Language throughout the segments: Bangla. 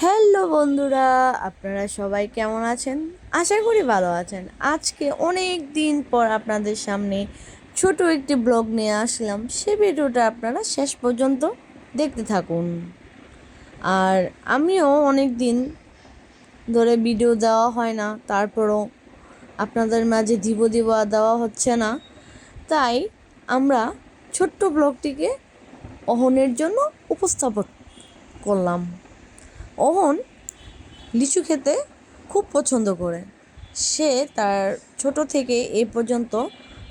হ্যালো বন্ধুরা, আপনারা সবাই কেমন আছেন? আশা করি ভালো আছেন। আজকে অনেক দিন পর আপনাদের সামনে ছোট একটি ব্লগ নিয়ে আসলাম। সে ভিডিওটা আপনারা শেষ পর্যন্ত দেখতে থাকুন। আর আমিও অনেক দিন ধরে ভিডিও দেওয়া হয় না, তারপরও আপনাদের মাঝে দিব আর দেওয়া হচ্ছে না। তাই আমরা ছোট্ট ব্লগটিকে অহনের জন্য উপস্থাপন করলাম। অহন লিচু খেতে খুব পছন্দ করে। সে তার ছোট থেকে এ পর্যন্ত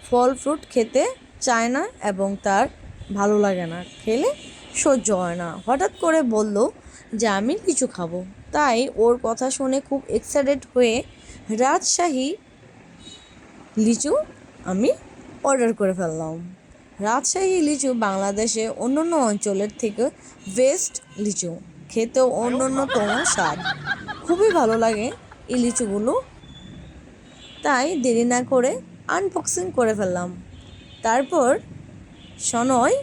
ফল ফ্রুট খেতে চায় না এবং তার ভালো লাগে না, খেলে সহ্য হয় না। হঠাৎ করে বলল যে আমি লিচু খাবো। তাই ওর কথা শুনে খুব এক্সাইটেড হয়ে রাজশাহী লিচু আমি অর্ডার করে ফেললাম। রাজশাহী লিচু বাংলাদেশে অন্যান্য অঞ্চলের থেকে বেস্ট লিচু, খেতেও অন্যতম স্বাদ। খুবই ভালো লাগে এই লিচুগুলো। তাই দেরি না করে আনবক্সিং করে ফেললাম। তারপর সনয়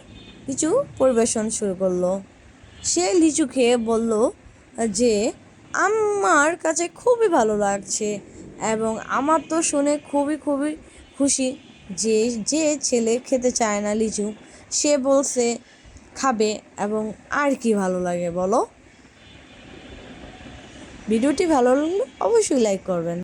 লিচু পরিবেশন শুরু করলো। সে লিচু খেয়ে বলল যে আমার কাছে খুবই ভালো লাগছে এবং আমার তো শুনে খুবই খুশি যে যে ছেলে খেতে চায় না লিচু, সে বলছে খাবে। এবং আর কি ভালো লাগে বলো? ভিডিওটি ভালো লাগলে অবশ্যই লাইক করবেন।